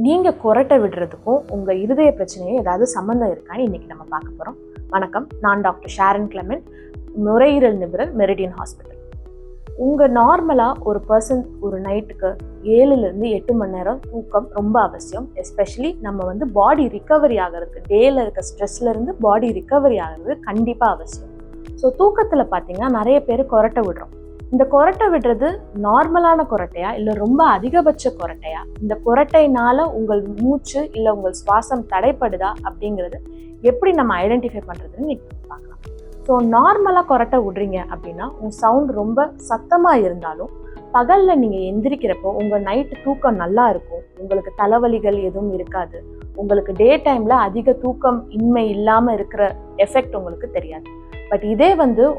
நீங்கள் கொரட்டை விடுறதுக்கும் உங்கள் இருதய பிரச்சனையும் ஏதாவது சம்மந்தம் இருக்கான்னு இன்றைக்கி நம்ம பார்க்க போகிறோம். வணக்கம், நான் டாக்டர் ஷாரன் கிளமெண்ட், நுரையீரல் நிபுணர், மெரிடியன் ஹாஸ்பிட்டல். உங்கள் நார்மலாக ஒரு பர்சன் ஒரு நைட்டுக்கு 7லேருந்து 8 மணி நேரம் தூக்கம் ரொம்ப அவசியம். எஸ்பெஷலி நம்ம பாடி ரிகவரி ஆகிறதுக்கு, டேயில் இருக்க ஸ்ட்ரெஸ்லேருந்து பாடி ரிகவரி ஆகிறது கண்டிப்பாக அவசியம். ஸோ தூக்கத்தில் பார்த்தீங்கன்னா நிறைய பேர் கொரட்டை விடுறோம். இந்த கொரட்டை விடுறது நார்மலான கொரட்டையா இல்லை ரொம்ப அதிகபட்ச கொரட்டையா, இந்த கொரட்டையினால உங்கள் மூச்சு இல்லை உங்கள் சுவாசம் தடைப்படுதா அப்படிங்கிறது எப்படி நம்ம ஐடென்டிஃபை பண்ணுறதுன்னு பார்க்கலாம். ஸோ நார்மலாக கொரட்டை விடுறீங்க அப்படின்னா உங்கள் சவுண்ட் ரொம்ப சத்தமாக இருந்தாலும் பகலில் நீங்கள் எந்திரிக்கிறப்போ உங்கள் நைட்டு தூக்கம் நல்லா இருக்கும், உங்களுக்கு தலைவலிகள் எதுவும் இருக்காது, உங்களுக்கு டே டைமில் அதிக தூக்கம் இன்மை இல்லாமல் இருக்கிற எஃபெக்ட் உங்களுக்கு தெரியாது. பட் இதே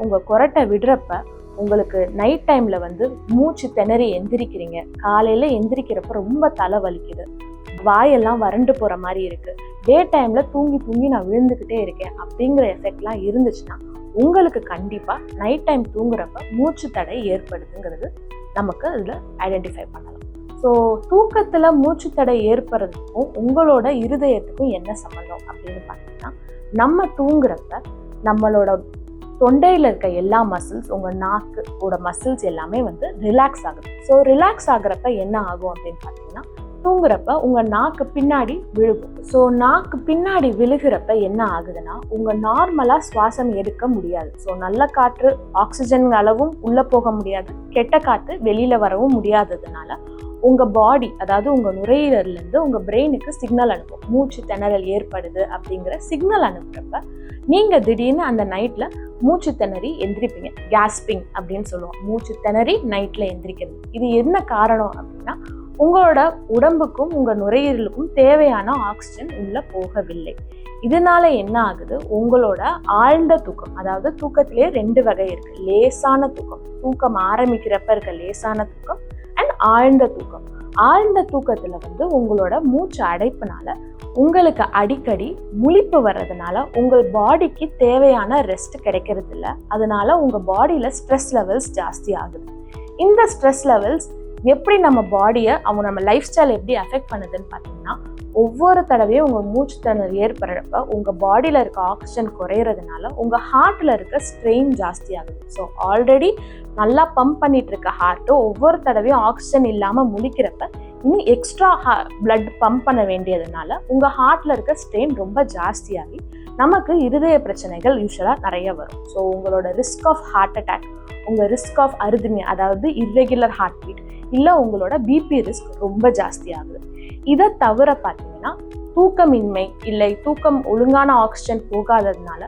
உங்கள் கொரட்டை விடுறப்ப உங்களுக்கு நைட் டைமில் மூச்சு திணறி எந்திரிக்கிறீங்க, காலையில் எந்திரிக்கிறப்ப ரொம்ப தலை வலிக்குது, வாயெல்லாம் வறண்டு போகிற மாதிரி இருக்குது, டே டைமில் தூங்கி நான் விழுந்துக்கிட்டே இருக்கேன் அப்படிங்கிற எஃபெக்ட்லாம் இருந்துச்சுன்னா உங்களுக்கு கண்டிப்பாக நைட் டைம் தூங்குறப்ப மூச்சு தடை ஏற்படுதுங்கிறது நமக்கு அதில் ஐடென்டிஃபை பண்ணலாம். ஸோ தூக்கத்தில் மூச்சு தடை ஏற்படுறதுக்கும் உங்களோட இருதயத்துக்கும் என்ன சம்மந்தம் அப்படின்னு பார்த்தீங்கன்னா, நம்ம தூங்குறப்ப நம்மளோட தொண்டையில் இருக்க எல்லா மசில்ஸ், உங்கள் நாக்கோட மசில்ஸ் எல்லாமே ரிலாக்ஸ் ஆகுது. ஸோ ரிலாக்ஸ் ஆகுறப்ப என்ன ஆகும் அப்படின்னு பார்த்தீங்கன்னா, தூங்குறப்ப உங்கள் நாக்கு பின்னாடி விழுகும். ஸோ நாக்கு பின்னாடி விழுகிறப்ப என்ன ஆகுதுன்னா, உங்கள் நார்மலாக சுவாசம் எடுக்க முடியாது. ஸோ நல்ல காற்று ஆக்சிஜன் அளவும் உள்ளே போக முடியாது, கெட்ட காற்று வெளியில் வரவும் முடியாததுனால உங்கள் பாடி, அதாவது உங்கள் நுரையீரல்லேருந்து உங்கள் பிரெயினுக்கு சிக்னல் அனுப்பும், மூச்சு திணறல் ஏற்படுது அப்படிங்கிற சிக்னல் அனுப்புறப்ப நீங்கள் திடீர்னு அந்த நைட்டில் மூச்சு திணறி எந்திரிப்பீங்க. கேஸ்பிங் அப்படின்னு சொல்லுவோம், மூச்சு திணறி நைட்டில் எந்திரிக்கிறது. இது என்ன காரணம் அப்படின்னா, உங்களோட உடம்புக்கும் உங்கள் நுரையீரலுக்கும் தேவையான ஆக்சிஜன் உள்ளே போகவில்லை. இதனால என்ன ஆகுது, உங்களோட ஆழ்ந்த தூக்கம், அதாவது தூக்கத்திலே 2 வகை இருக்குது. லேசான தூக்கம், தூக்கம் ஆரம்பிக்கிறப்ப இருக்க லேசான தூக்கம், அண்ட் ஆழ்ந்த தூக்கம். ஆழ்ந்த தூக்கத்தில் உங்களோட மூச்சு அடைப்புனால உங்களுக்கு அடிக்கடி முழிப்பு வர்றதுனால உங்கள் பாடிக்கு தேவையான ரெஸ்ட் கிடைக்கிறது இல்லை. அதனால உங்கள் பாடியில் ஸ்ட்ரெஸ் லெவல்ஸ் ஜாஸ்தி ஆகுது. இந்த ஸ்ட்ரெஸ் லெவல்ஸ் எப்படி நம்ம பாடியை, நம்ம லைஃப் ஸ்டைல் எப்படி அஃபெக்ட் பண்ணுதுன்னு பார்த்தீங்கன்னா, ஒவ்வொரு தடவையும் உங்கள் மூச்சு திணறல் ஏற்படுறப்ப உங்கள் பாடியில் இருக்க ஆக்சிஜன் குறையிறதுனால உங்கள் ஹார்ட்டில் இருக்க ஸ்ட்ரெயின் ஜாஸ்தி ஆகுது. ஸோ ஆல்ரெடி நல்லா பம்ப் பண்ணிட்டு இருக்க ஹார்ட்டு ஒவ்வொரு தடவையும் ஆக்சிஜன் இல்லாமல் முழிக்கிறப்ப இன்னும் எக்ஸ்ட்ரா பிளட் பம்ப் பண்ண வேண்டியதுனால உங்கள் ஹார்ட்டில் இருக்க ஸ்ட்ரெயின் ரொம்ப ஜாஸ்தியாகி நமக்கு இருதய பிரச்சனைகள் யூஸ்வலாக நிறைய வரும். ஸோ உங்களோட ரிஸ்க் ஆஃப் ஹார்ட் அட்டாக், உங்கள் ரிஸ்க் ஆஃப் அரித்மியா, அதாவது இர்ரெகுலர் ஹார்ட் பீட், இல்லை உங்களோட பிபி ரிஸ்க் ரொம்ப ஜாஸ்தி ஆகுது. இதை தவிர பார்த்தீங்கன்னா, தூக்கமின்மை இல்லை தூக்கம் ஒழுங்கான ஆக்சிஜன் போகாததுனால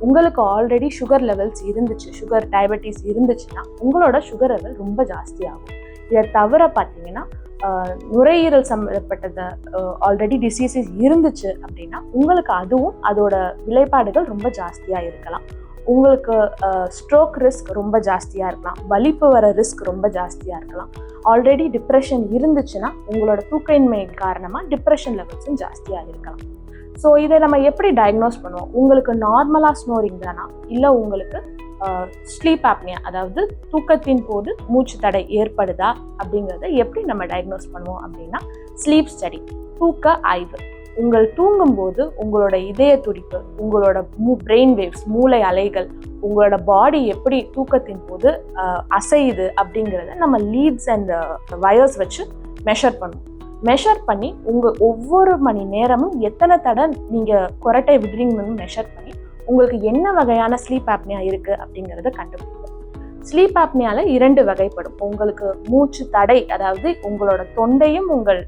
உங்களுக்கு ஆல்ரெடி சுகர் லெவல்ஸ் இருந்துச்சு, சுகர் டயபெட்டிஸ் இருந்துச்சுன்னா உங்களோட சுகர் லெவல் ரொம்ப ஜாஸ்தி ஆகும். இதை தவிர பார்த்தீங்கன்னா, நுரையீரல் சம்மந்தப்பட்டது ஆல்ரெடி டிசீசஸ் இருந்துச்சு அப்படின்னா உங்களுக்கு அதுவும் அதோட விளைபாடுகள் ரொம்ப ஜாஸ்தியாக இருக்கலாம். உங்களுக்கு ஸ்ட்ரோக் ரிஸ்க் ரொம்ப ஜாஸ்தியாக இருக்கலாம், வலிப்பு வர ரிஸ்க் ரொம்ப ஜாஸ்தியாக இருக்கலாம். ஆல்ரெடி டிப்ரெஷன் இருந்துச்சுன்னா உங்களோட தூக்கமின்மை காரணமாக டிப்ரெஷன் லெவல்ஸும் ஜாஸ்தியாக இருக்கலாம். ஸோ இதை நம்ம எப்படி டயக்னோஸ் பண்ணுவோம்? உங்களுக்கு நார்மலாக ஸ்னோரிங் தானா, இல்லை உங்களுக்கு ஸ்லீப் ஆப்னியா, அதாவது தூக்கத்தின் போது மூச்சு தடை ஏற்படுதா அப்படிங்கிறத எப்படி நம்ம டயக்னோஸ் பண்ணுவோம் அப்படின்னா, ஸ்லீப் ஸ்டடி, தூக்க ஆய்வு. உங்கள் தூங்கும்போது உங்களோட இதய துடிப்பு, உங்களோட பிரெயின் வேவ்ஸ், மூளை அலைகள், உங்களோட பாடி எப்படி தூக்கத்தின் போது அசையுது அப்படிங்கிறத நம்ம லீட்ஸ் அண்ட் வயர்ஸ் வச்சு மெஷர் பண்ணுவோம். மெஷர் பண்ணி உங்கள் ஒவ்வொரு மணி நேரமும் எத்தனை தடவை நீங்கள் கொரட்டை விடுறீங்கன்னு மெஷர் பண்ணி உங்களுக்கு என்ன வகையான ஸ்லீப் ஆப்னியா இருக்குது அப்படிங்கிறத கண்டுபிடிக்கும். ஸ்லீப் ஆப்னியாவில் 2 வகைப்படும். உங்களுக்கு மூச்சு தடை, அதாவது உங்களோட தொண்டையும் உங்கள்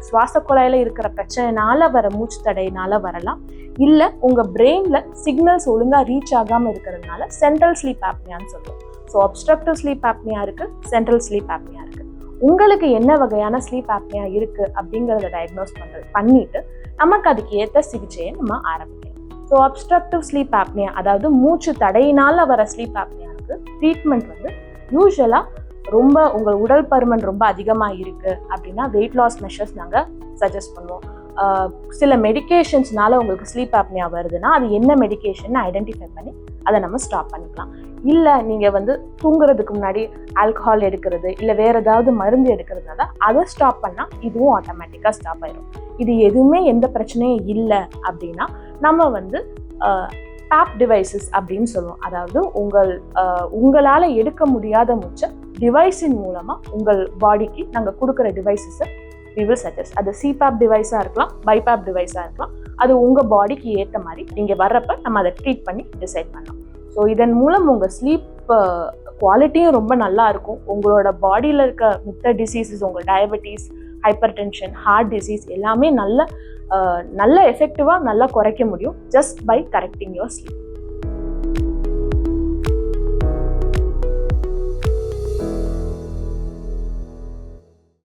சுவாச குழாயில் இருக்கிற பிரச்சனைனால வர மூச்சு தடையினால வரலாம், இல்லை உங்கள் பிரெயினில் சிக்னல்ஸ் ஒழுங்காக ரீச் ஆகாமல் இருக்கிறதுனால சென்ட்ரல் ஸ்லீப் ஆப்னியான்னு சொல்லுவோம். ஸோ அப்ஸ்ட்ரக்டிவ் ஸ்லீப் ஆப்னியா இருக்குது, சென்ட்ரல் ஸ்லீப் ஆப்னியா இருக்குது. உங்களுக்கு என்ன வகையான ஸ்லீப் ஆப்னியா இருக்குது அப்படிங்கிறத டயக்னோஸ் பண்ணிட்டு நமக்கு அதுக்கு ஏற்ற சிகிச்சையை நம்ம ஆரம்பிக்கலாம். ஸோ அப்ஸ்ட்ரக்டிவ் ஸ்லீப் ஆப்னியா, அதாவது மூச்சு தடையினால் வர ஸ்லீப் ஆப்னியாவுக்கு ட்ரீட்மெண்ட் யூஸ்வலாக ரொம்ப உங்கள் உடல் பருமன் ரொம்ப அதிகமாக இருக்குது அப்படின்னா வெயிட் லாஸ் மெஷர்ஸ் நாங்கள் சஜஸ்ட் பண்ணுவோம். சில மெடிகேஷன்ஸ்னால உங்களுக்கு ஸ்லீப் ஆப்னியா வருதுன்னா அது என்ன மெடிகேஷன் ஐடென்டிஃபை பண்ணி அதை நம்ம ஸ்டாப் பண்ணிக்கலாம். இல்லை நீங்கள் வந்து தூங்குறதுக்கு முன்னாடி ஆல்கஹால் எடுக்கிறது இல்லை வேறு ஏதாவது மருந்து எடுக்கிறதுனால அதை ஸ்டாப் பண்ணால் இதுவும் ஆட்டோமேட்டிக்காக ஸ்டாப் ஆயிடும். இது எதுவுமே எந்த பிரச்சனையும் இல்லை அப்படின்னா நம்ம வந்து பேப் டிவைசஸ் அப்படின்னு சொல்லுவோம். அதாவது உங்களால் எடுக்க முடியாத மூச்சை டிவைஸின் மூலமாக உங்கள் பாடிக்கு நாங்கள் கொடுக்குற டிவைசஸை we will suggest. அது சிபேப் டிவைஸாக இருக்கலாம், பைபேப் டிவைஸாக இருக்கலாம். அது உங்கள் பாடிக்கு ஏற்ற மாதிரி நீங்கள் வர்றப்ப நம்ம அதை ட்ரீட் பண்ணி டிசைட் பண்ணலாம். ஸோ இதன் மூலம் உங்கள் ஸ்லீப் குவாலிட்டியும் ரொம்ப நல்லா இருக்கும். உங்களோட பாடியில் இருக்க மித்த டிசீசஸ், உங்கள் diabetes, hypertension, heart disease எல்லாமே நல்ல எஃபெக்டிவாக நல்லா குறைக்க முடியும் just by correcting your sleep.